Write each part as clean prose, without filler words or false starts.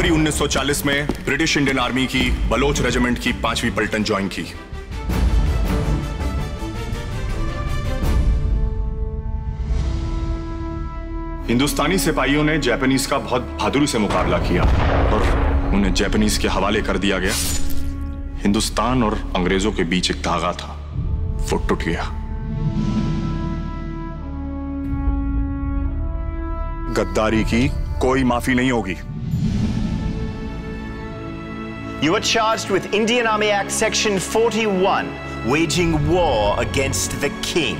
जनवरी 1940 में British Indian army की Bloch regiment की 5वीं पलटन ज्वाइन की। हिंदुस्तानी सिपाहियों ने जापानीज का बहुत बहादुरी से मुकाबला किया और उन्हें जापानीज के हवाले कर दिया गया। हिंदुस्तान और अंग्रेजों के बीच एक धागा था, वो टूट गया। गद्दारी की कोई माफी नहीं होगी। You are charged with Indian Army Act Section 41, waging war against the king.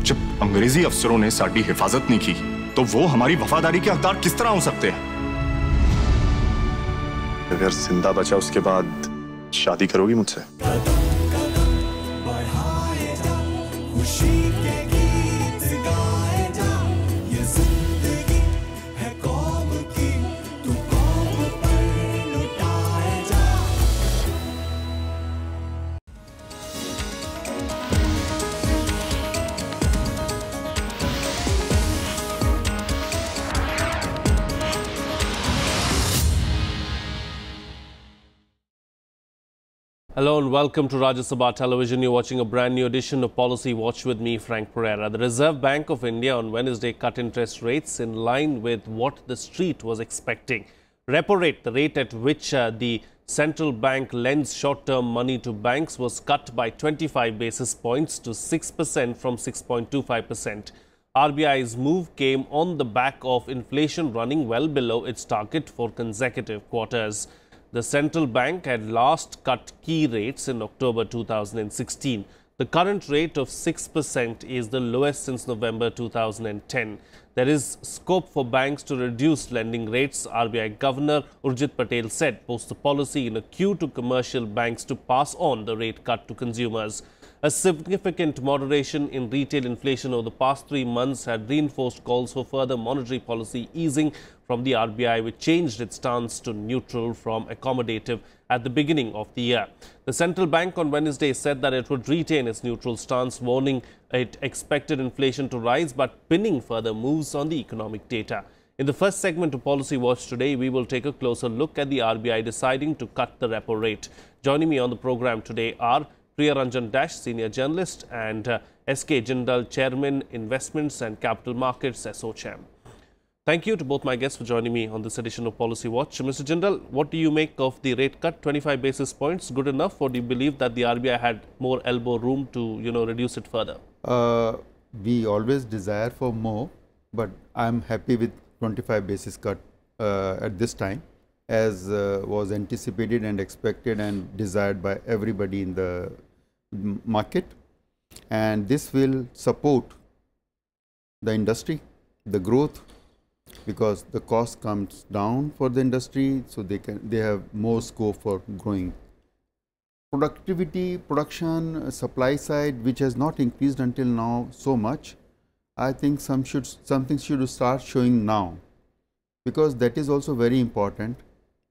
जब अंग्रेजी अफसरों ने साडी हिफाजत नहीं की, तो वो हमारी वफादारी के हकदार किस तरह हो सकते हैं? अगर जिंदा बचा उसके बाद शादी करोगी मुझसे? Hello and welcome to Rajya Sabha Television. You're watching a brand new edition of Policy Watch with me, Frank Pereira. The Reserve Bank of India on Wednesday cut interest rates in line with what the street was expecting. Repo rate, the rate at which the central bank lends short-term money to banks, was cut by 25 basis points to 6% from 6.25%. RBI's move came on the back of inflation running well below its target for consecutive quarters. The central bank had last cut key rates in October 2016. The current rate of 6% is the lowest since November 2010. There is scope for banks to reduce lending rates, RBI Governor Urjit Patel said, post the policy in a queue to commercial banks to pass on the rate cut to consumers. A significant moderation in retail inflation over the past 3 months had reinforced calls for further monetary policy easing from the RBI, which changed its stance to neutral from accommodative at the beginning of the year. The central bank on Wednesday said that it would retain its neutral stance, warning it expected inflation to rise but pinning further moves on the economic data. In the first segment of Policy Watch today, we will take a closer look at the RBI deciding to cut the repo rate. Joining me on the program today are Priya Ranjan, senior journalist, and SK Jindal, chairman, investments and capital markets, ASSOCHAM. Thank you to both my guests for joining me on this edition of Policy Watch. Mr. Jindal, what do you make of the rate cut? 25 basis points, good enough, or do you believe that the RBI had more elbow room to, reduce it further? We always desire for more, but I'm happy with 25 basis cut at this time, as was anticipated and expected and desired by everybody in the market. And this will support the industry, the growth, because the cost comes down for the industry, so they have more scope for growing. Productivity, production, supply side, which has not increased until now so much, I think something should start showing now, because that is also very important,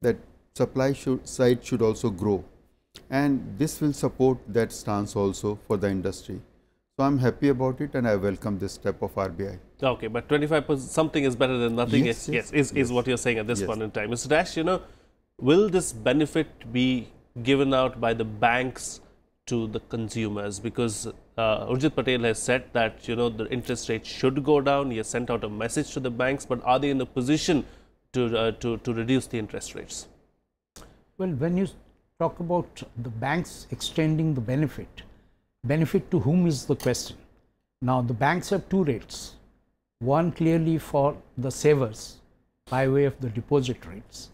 that supply side should also grow, and this will support that stance also for the industry. So I'm happy about it and I welcome this step of RBI. Okay, but 25% something is better than nothing. Yes, is what you're saying at this point in time. Mr. Dash, will this benefit be given out by the banks to the consumers? Because Urjit Patel has said that, the interest rate should go down. He has sent out a message to the banks, but are they in a position to reduce the interest rates? Well, when you talk about the banks extending the benefit to whom is the question. Now, the banks have two rates, one clearly for the savers by way of the deposit rates,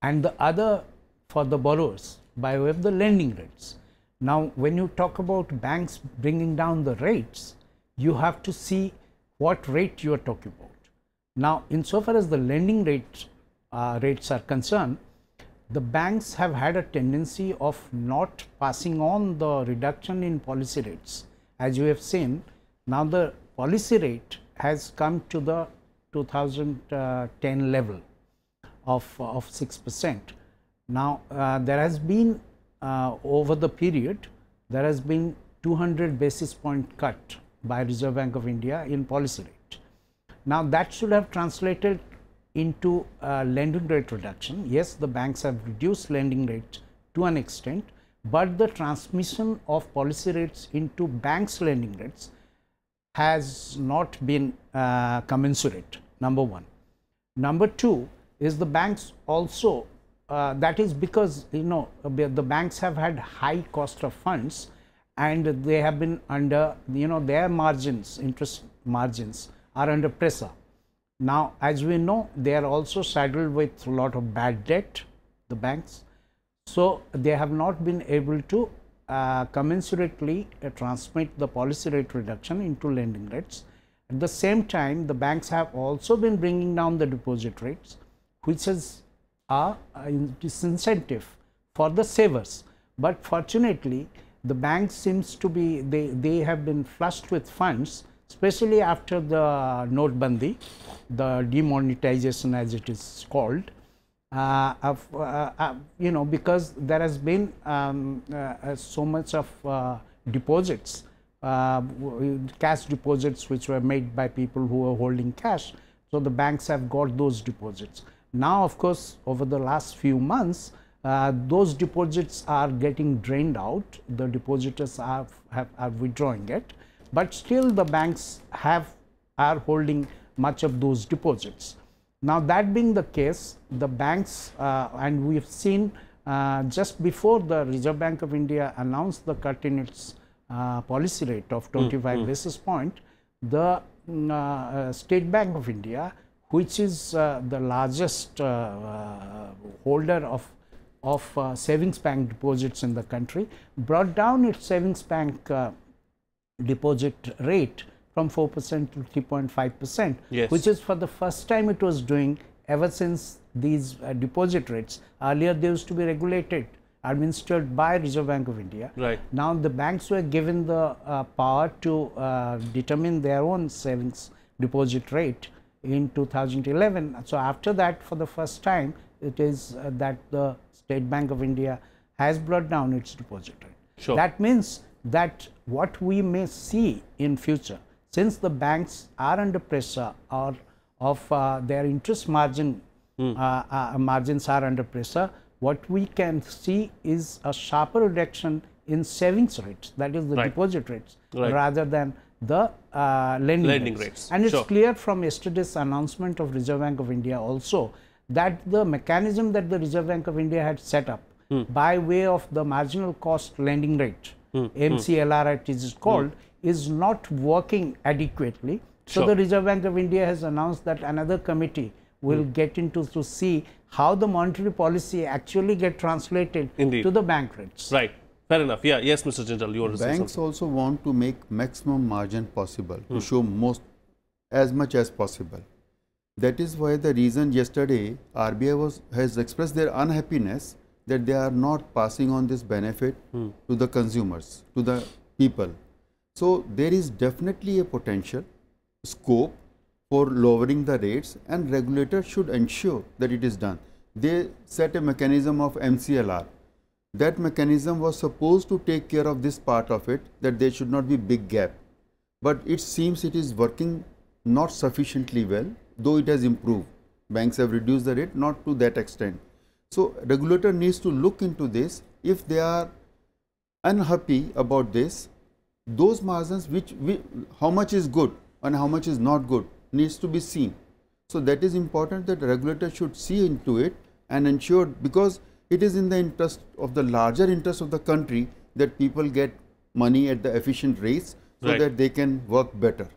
and the other for the borrowers by way of the lending rates. Now, when you talk about banks bringing down the rates, you have to see what rate you are talking about. Now, insofar as the lending rates are concerned, the banks have had a tendency of not passing on the reduction in policy rates. As you have seen, now the policy rate has come to the 2010 level of 6%. Now, there has been over the period, there has been 200 basis point cut by Reserve Bank of India in policy rate. Now, that should have translated into lending rate reduction. Yes, the banks have reduced lending rate to an extent, but the transmission of policy rates into banks' lending rates has not been commensurate, number one. Number two is the banks also, that is because the banks have had high cost of funds and they have been under, their margins, interest margins are under pressure. Now, as we know, they are also saddled with a lot of bad debt, the banks. So, they have not been able to commensurately transmit the policy rate reduction into lending rates. At the same time, the banks have also been bringing down the deposit rates, which is a disincentive for the savers. But fortunately, the banks seems to be, they have been flushed with funds, especially after the Notbandi, the demonetization as it is called, because there has been so much of deposits, cash deposits which were made by people who were holding cash. So, the banks have got those deposits. Now, of course, over the last few months, those deposits are getting drained out, the depositors are withdrawing it, but still the banks are holding much of those deposits. Now, that being the case, the banks and we have seen just before the Reserve Bank of India announced the cut in its policy rate of 25 basis point, the State Bank of India, which is the largest holder of savings bank deposits in the country, brought down its savings bank deposit rate from 4% to 3.5%, yes, which is for the first time it was doing ever since these deposit rates. Earlier, they used to be regulated, administered by Reserve Bank of India. Right. Now, the banks were given the power to determine their own savings deposit rate in 2011. So, after that, for the first time, it is that the State Bank of India has brought down its deposit rate. Sure. That means that what we may see in future, since the banks are under pressure or of their interest margin margins are under pressure, what we can see is a sharper reduction in savings rates, that is the right, deposit rates, right, rather than the lending rates. And it's sure, clear from yesterday's announcement of Reserve Bank of India also that the mechanism that the Reserve Bank of India had set up by way of the marginal cost lending rate, MCLR it is called, is not working adequately. So, sure, the Reserve Bank of India has announced that another committee will get into to see how the monetary policy actually get translated indeed to the bank rates. Right. Fair enough. Yeah. Yes, Mr. Jindal, you want to say something? Banks also want to make maximum margin possible, to show as much as possible. That is why the reason yesterday RBI has expressed their unhappiness that they are not passing on this benefit to the consumers, to the people. So, there is definitely a potential scope for lowering the rates, and regulator should ensure that it is done. They set a mechanism of MCLR. That mechanism was supposed to take care of this part of it, that there should not be big gap. But it seems it is working not sufficiently well, though it has improved. Banks have reduced the rate, not to that extent. So, regulator needs to look into this. If they are unhappy about this, those margins how much is good and how much is not good needs to be seen. So, that is important that the regulator should see into it and ensure, because it is in the interest of the larger interest of the country that people get money at the efficient rates, so right, that they can work better.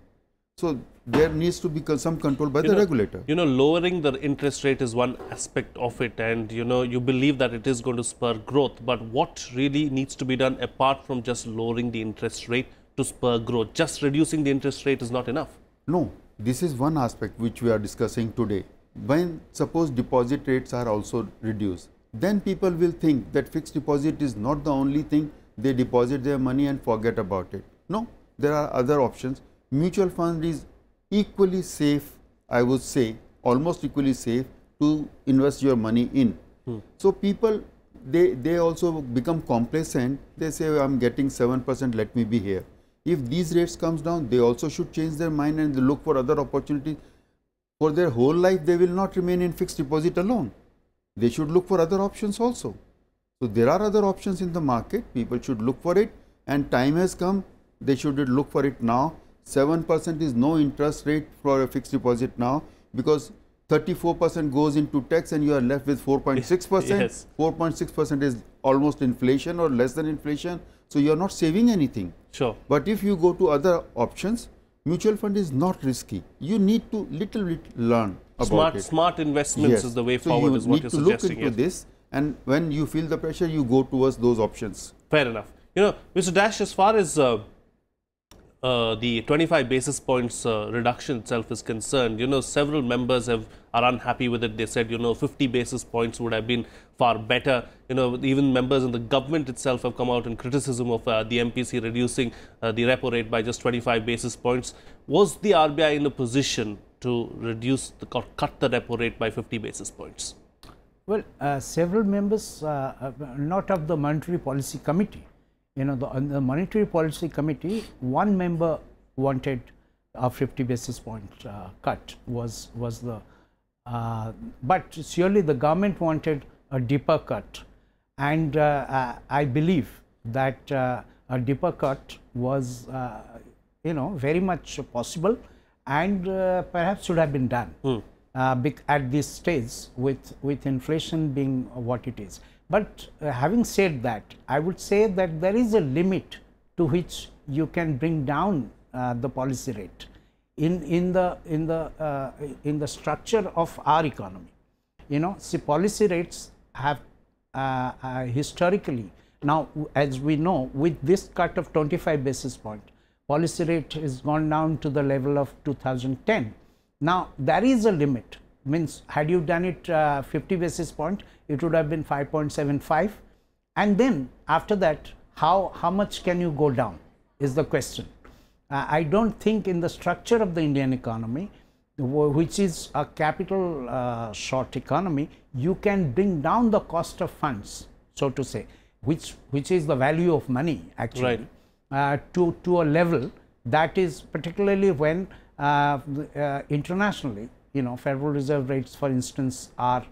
So, there needs to be some control by the regulator. Lowering the interest rate is one aspect of it, and you believe that it is going to spur growth. But what really needs to be done apart from just lowering the interest rate to spur growth? Just reducing the interest rate is not enough. No, this is one aspect which we are discussing today. When suppose deposit rates are also reduced, then people will think that fixed deposit is not the only thing, they deposit their money and forget about it. No, there are other options. Mutual fund is equally safe, I would say, almost equally safe to invest your money in. So, people they also become complacent, they say I am getting 7%, let me be here. If these rates comes down, they also should change their mind and look for other opportunities for their whole life they will not remain in fixed deposit alone. They should look for other options also. So there are other options in the market. People should look for it, and time has come. They should look for it now. 7% is no interest rate for a fixed deposit now, because 34% goes into tax and you are left with 4.6%. Yes. 4.6% is almost inflation or less than inflation. So you are not saving anything. Sure. But if you go to other options, mutual fund is not risky. You need to little bit learn about it. Smart investments Yes. is the way So forward, you is what need you're to look suggesting. into this, and when you feel the pressure, you go towards those options. Fair enough. You know, Mr. Dash, as far as the 25 basis points reduction itself is concerned, you know, several members are unhappy with it. They said, you know, 50 basis points would have been far better. You know, even members in the government itself have come out in criticism of the MPC reducing the repo rate by just 25 basis points. Was the RBI in a position to reduce cut the repo rate by 50 basis points? Well, several members, not of the Monetary Policy Committee. You know, on the Monetary Policy Committee, one member wanted a 50 basis point cut was the, but surely the government wanted a deeper cut, and I believe that a deeper cut was, you know, very much possible, and perhaps should have been done at this stage with inflation being what it is. But having said that, I would say that there is a limit to which you can bring down the policy rate in the structure of our economy. You know, see, policy rates have historically, now as we know, with this cut of 25 basis point, policy rate has gone down to the level of 2010. Now there is a limit. Means, had you done it 50 basis point, it would have been 5.75, and then after that, how much can you go down is the question. I don't think in the structure of the Indian economy, which is a capital short economy, you can bring down the cost of funds, so to say, which is the value of money actually, right, to a level that is, particularly when internationally, you know, Federal Reserve rates, for instance, are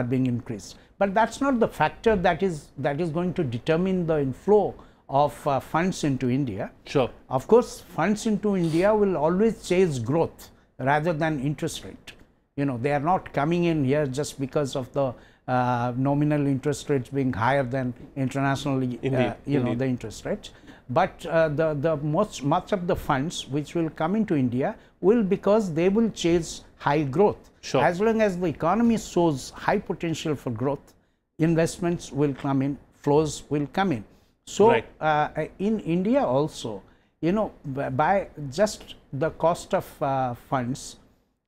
being increased. But that's not the factor that is going to determine the inflow of funds into India. Sure. Of course, funds into India will always chase growth rather than interest rate. You know, they are not coming in here just because of the nominal interest rates being higher than internationally, know, the interest rates. But the much of the funds which will come into India will, because they will chase high growth. Sure. As long as the economy shows high potential for growth, investments will come in, flows will come in. So right, in India also, you know, by just the cost of funds,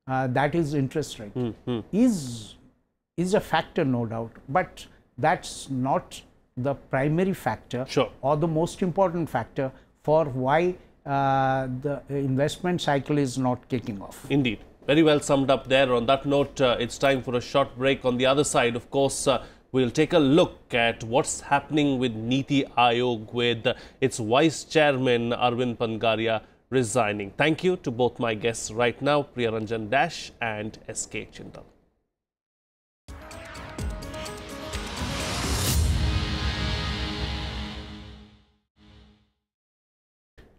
that is interest rate, is a factor, no doubt, but that's not the primary factor, sure, or the most important factor for why the investment cycle is not kicking off. Indeed. Very well summed up there. On that note, it's time for a short break. On the other side, of course, we'll take a look at what's happening with Niti Aayog, with its Vice Chairman Arvind Pangaria resigning. Thank you to both my guests right now, Priya Ranjan Dash and SK Jindal.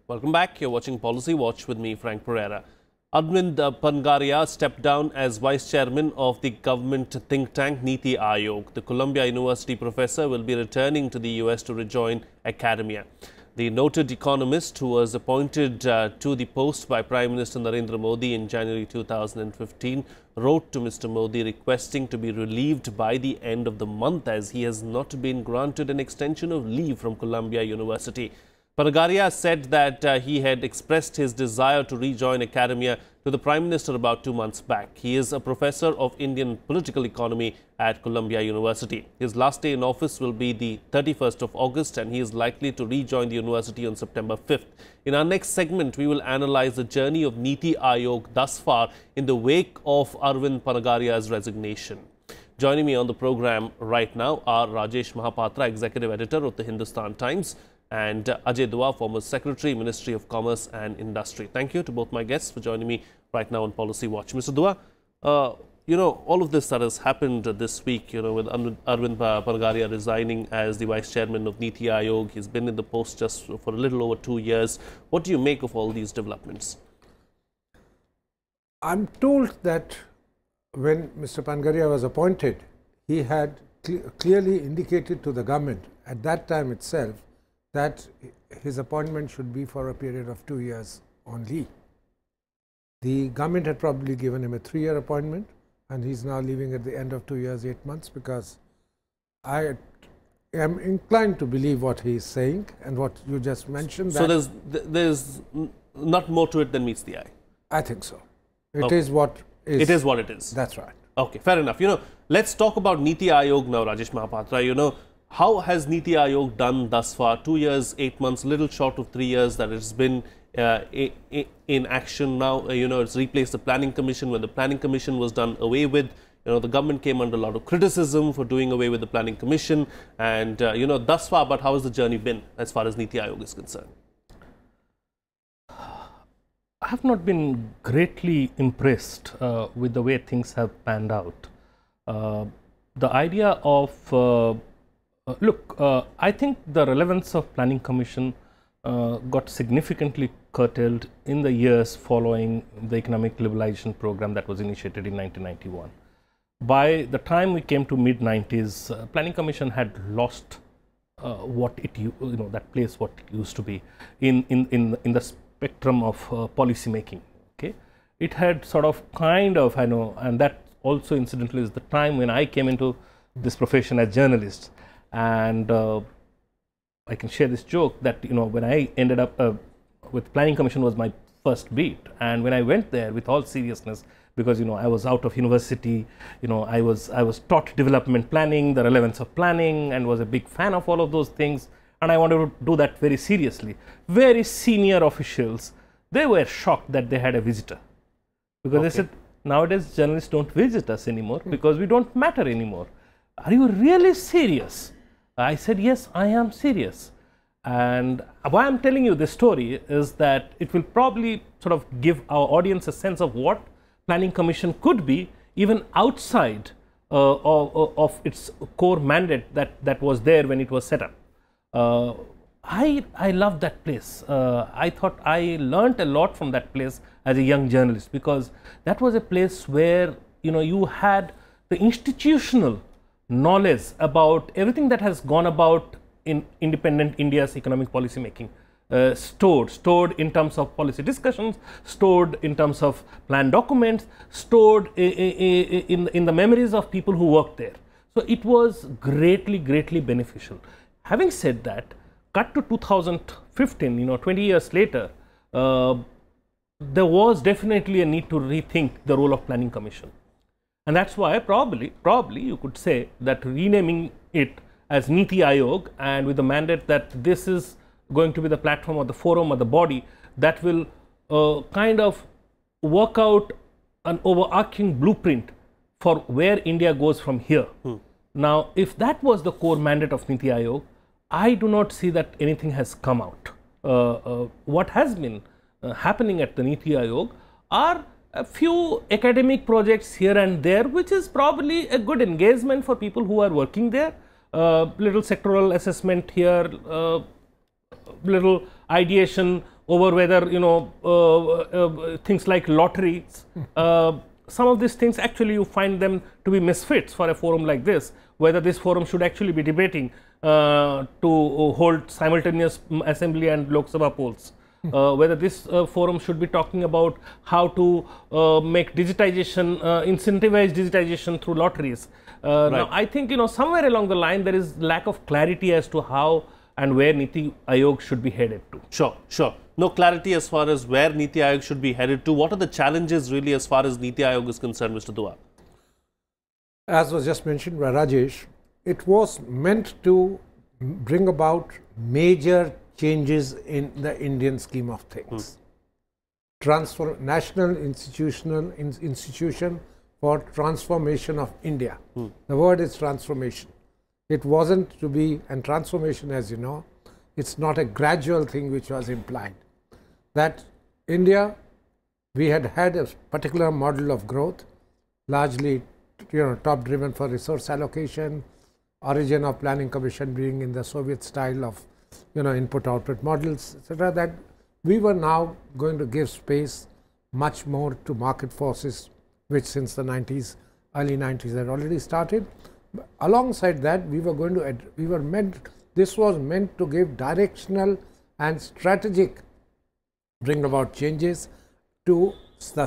Welcome back. You're watching Policy Watch with me, Frank Pereira. Arvind Pangaria stepped down as Vice Chairman of the government think tank Niti Aayog. The Columbia University professor will be returning to the US to rejoin academia. The noted economist, who was appointed to the post by Prime Minister Narendra Modi in January 2015, wrote to Mr. Modi requesting to be relieved by the end of the month, as he has not been granted an extension of leave from Columbia University. Pangaria said that he had expressed his desire to rejoin academia to the Prime Minister about 2 months back. He is a professor of Indian political economy at Columbia University. His last day in office will be the 31st of August, and he is likely to rejoin the university on September 5th. In our next segment, we will analyze the journey of Niti Aayog thus far in the wake of Arvind Pangaria's resignation. Joining me on the program right now are Rajesh Mahapatra, Executive Editor of the Hindustan Times, and Ajay Dua, former Secretary, Ministry of Commerce and Industry. Thank you to both my guests for joining me right now on Policy Watch. Mr. Dua, All of this that has happened this week, with Arvind Pargaria resigning as the Vice Chairman of Niti Aayog. He's been in the post just for a little over 2 years. What do you make of all these developments? I'm told that when Mr. Pargaria was appointed, he had clearly indicated to the government at that time itself that his appointment should be for a period of 2 years only. The government had probably given him a 3-year appointment, and he's now leaving at the end of 2 years, 8 months, because I am inclined to believe what he is saying and what you just mentioned. So there's not more to it than meets the eye. I think so. It is what is. It is what it is. That's right. Okay, fair enough. Let's talk about Niti Aayog now, Rajesh Mahapatra. How has Niti Aayog done thus far? 2 years, 8 months, little short of 3 years that it's been in action now. It's replaced the Planning Commission. When the Planning Commission was done away with, the government came under a lot of criticism for doing away with the Planning Commission. And, thus far, but how has the journey been as far as Niti Aayog is concerned? I have not been greatly impressed with the way things have panned out. The idea of, I think the relevance of Planning Commission got significantly curtailed in the years following the economic liberalization program that was initiated in 1991. By the time we came to mid-90s, Planning Commission had lost what it, that place what it used to be in the spectrum of policy making. Okay, it had sort of and that also incidentally is the time when I came into this profession as journalist, and I can share this joke that when I ended up with Planning Commission was my first beat, and when I went there with all seriousness, because I was out of university, I was taught development planning, the relevance of planning, and was a big fan of all of those things, and I wanted to do that very seriously. Very senior officials, they were shocked that they had a visitor, because they said, nowadays journalists don't visit us anymore because we don't matter anymore. Are you really serious? I said, yes, I am serious. And why I'm telling you this story is that it will probably sort of give our audience a sense of what Planning Commission could be, even outside of its core mandate that was there when it was set up. I loved that place. I thought I learnt a lot from that place as a young journalist, because that was a place where you had the institutional knowledge about everything that has gone about in independent India's economic policy making, stored in terms of policy discussions, stored in terms of plan documents, stored in the memories of people who worked there. So it was greatly beneficial. Having said that, cut to 2015, 20 years later, there was definitely a need to rethink the role of Planning Commission. And that's why probably you could say that renaming it as Niti Aayog, and with the mandate that this is going to be the platform or the forum or the body that will kind of work out an overarching blueprint for where India goes from here. Now, if that was the core mandate of Niti Aayog, I do not see that anything has come out. What has been happening at the Niti Aayog are a few academic projects here and there, which is probably a good engagement for people who are working there. Little sectoral assessment here, little ideation over whether things like lotteries. Some of these things actually you find them to be misfits for a forum like this, whether this forum should actually be debating to hold simultaneous assembly and Lok Sabha polls. Whether this forum should be talking about how to make digitization, incentivize digitization through lotteries. Now, I think somewhere along the line there is lack of clarity as to how and where Niti Aayog should be headed to. Sure. No clarity as far as where Niti Aayog should be headed to. What are the challenges really as far as Niti Aayog is concerned, Mr. Dua? As was just mentioned by Rajesh, it was meant to bring about major changes in the Indian scheme of things. National institution for transformation of India. The word is transformation. It wasn't to be, and transformation, as you know, it's not a gradual thing which was implied. That India, we had a particular model of growth, largely top driven for resource allocation, origin of planning commission being in the Soviet style of input output models, etc., that we were now going to give space much more to market forces, which since the 90s, early 90s had already started. Alongside that, this was meant to give directional and strategic bring about changes to the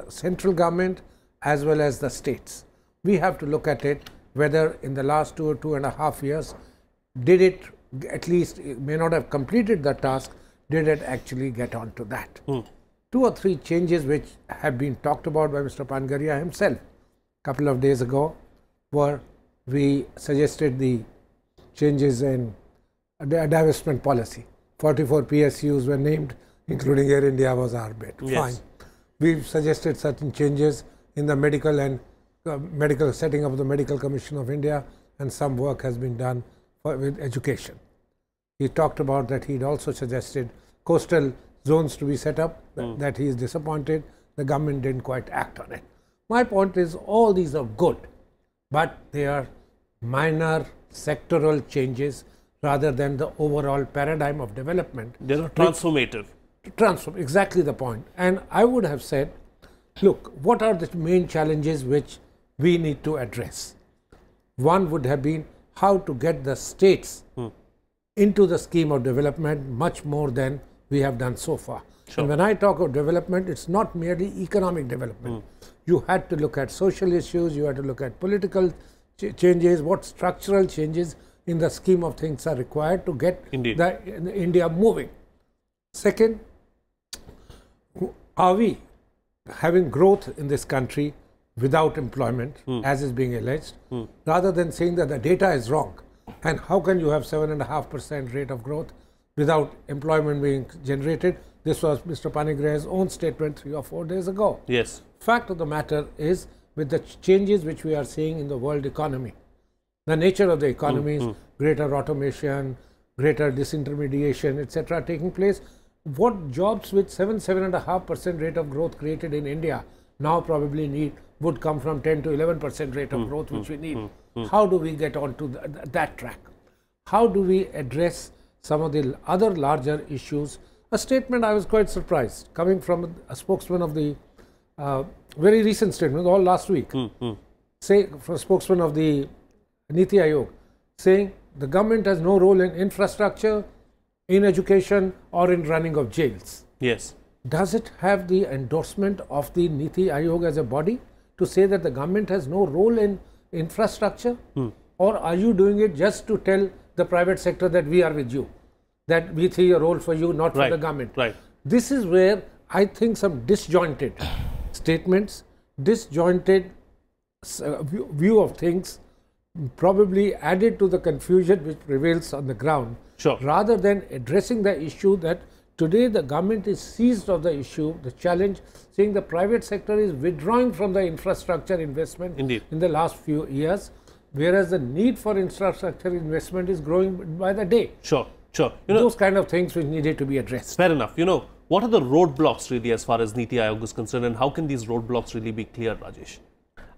central government as well as the states. We have to look at it whether in the last 2 or 2.5 years, did it at least, it may not have completed the task, did it actually get on to that? 2 or 3 changes which have been talked about by Mr. Pangaria himself a couple of days ago were, we suggested the changes in the divestment policy. 44 PSUs were named, including Air India was our bid. Yes. Fine. We've suggested certain changes in the medical and medical setting up of the Medical Commission of India, and some work has been done with education. He talked about that he'd also suggested coastal zones to be set up, that he is disappointed the government didn't quite act on it. My point is all these are good, but they are minor sectoral changes rather than the overall paradigm of development. They're not transformative. Exactly the point. And I would have said, look, what are the main challenges which we need to address? One would have been how to get the states into the scheme of development much more than we have done so far. Sure. And when I talk of development, it's not merely economic development. You had to look at social issues, you had to look at political changes, what structural changes in the scheme of things are required to get India moving. Second, are we having growth in this country without employment, as is being alleged, rather than saying that the data is wrong? And how can you have 7.5% rate of growth without employment being generated? This was Mr. Panigre's own statement 3 or 4 days ago. Yes. Fact of the matter is, with the changes which we are seeing in the world economy, the nature of the economy is greater automation, greater disintermediation, etc. taking place. What jobs with 7.5% rate of growth created in India now probably would come from 10 to 11% rate of growth which we need. How do we get on to that track? How do we address some of the other larger issues? A statement I was quite surprised coming from a spokesman of the very recent statement, all last week, say from a spokesman of the Niti Aayog, saying the government has no role in infrastructure, in education, or in running of jails. Yes. Does it have the endorsement of the Niti Aayog as a body to say that the government has no role in infrastructure? Or are you doing it just to tell the private sector that we are with you, that we see a role for you, not for the government? Right. This is where I think some disjointed statements, disjointed view of things probably added to the confusion which prevails on the ground. Sure. Rather than addressing the issue that today the government is seized of the issue, the challenge, saying the private sector is withdrawing from the infrastructure investment in the last few years, whereas the need for infrastructure investment is growing by the day. Sure, sure. Those kind of things which needed to be addressed. Fair enough. What are the roadblocks really as far as Niti Aayog is concerned, and how can these roadblocks really be clear, Rajesh?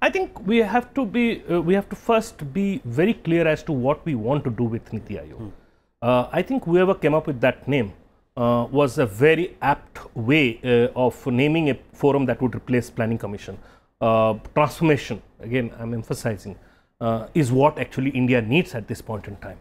I think we have to first be very clear as to what we want to do with Niti Aayog. I think whoever came up with that name was a very apt way of naming a forum that would replace Planning Commission. Transformation, again I am emphasizing, is what actually India needs at this point in time.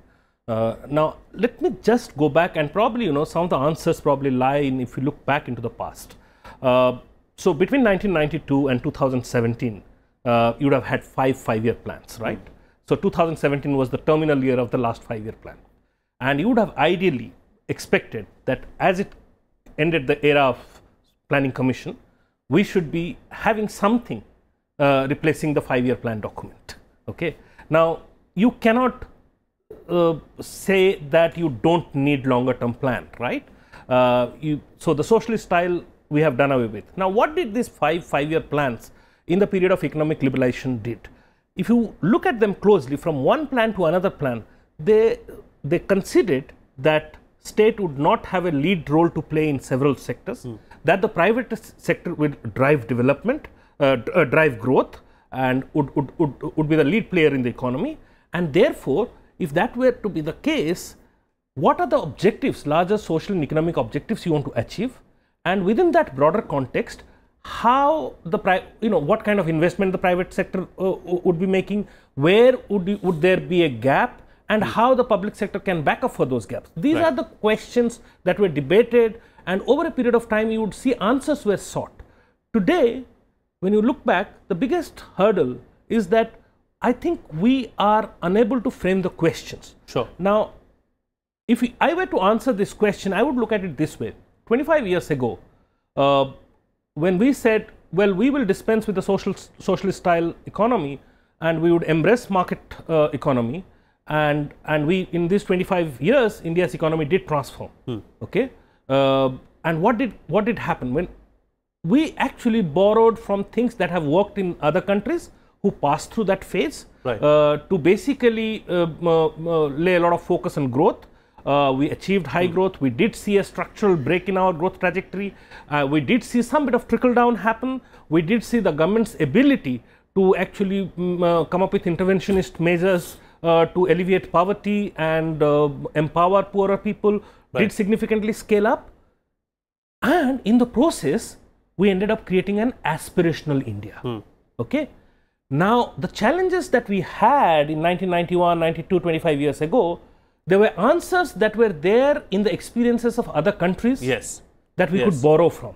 Now let me just go back, and probably some of the answers probably lie in if you look back into the past. So between 1992 and 2017, you would have had 5 5-year plans, right? So 2017 was the terminal year of the last 5-year plan. And you would have ideally expected that as it ended the era of Planning Commission, we should be having something replacing the 5-year plan document. Okay. Now, you cannot say that you don't need longer term plan, right? So the socialist style we have done away with. Now, what did these 5-5-year plans in the period of economic liberalization did? If you look at them closely, from one plan to another plan, they considered that state would not have a lead role to play in several sectors, that the private sector will drive development, drive growth, and would be the lead player in the economy. And therefore, if that were to be the case, what are the objectives, larger social and economic objectives you want to achieve? And within that broader context, how the what kind of investment the private sector would be making, where would there be a gap, and how the public sector can back up for those gaps. These are the questions that were debated, and over a period of time you would see answers were sought. Today, when you look back, the biggest hurdle is that I think we are unable to frame the questions. Sure. Now, if I were to answer this question, I would look at it this way. 25 years ago, when we said, well, we will dispense with the socialist style economy and we would embrace market economy, and we, in these 25 years, India's economy did transform. Okay, and what did happen? When we actually borrowed from things that have worked in other countries who passed through that phase, to basically lay a lot of focus on growth. We achieved high growth. We did see a structural break in our growth trajectory. We did see some bit of trickle down happen. We did see the government's ability to actually come up with interventionist measures to alleviate poverty and empower poorer people, did significantly scale up. And in the process, we ended up creating an aspirational India. Okay. Now, the challenges that we had in 1991, 92, 25 years ago, there were answers that were there in the experiences of other countries that we could borrow from.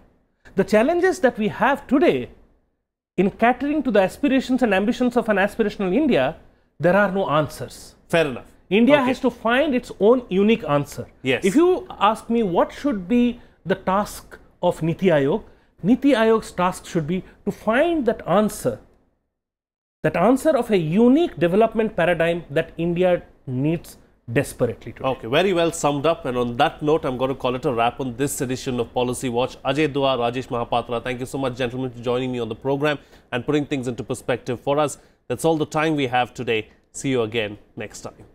The challenges that we have today in catering to the aspirations and ambitions of an aspirational India, there are no answers. Fair enough. India has to find its own unique answer. Yes. If you ask me what should be the task of Niti Ayog's task should be to find that answer of a unique development paradigm that India needs desperately today. Okay, very well summed up. And on that note, I'm going to call it a wrap on this edition of Policy Watch. Ajay Dua, Rajesh Mahapatra, thank you so much, gentlemen, for joining me on the program and putting things into perspective for us. That's all the time we have today. See you again next time.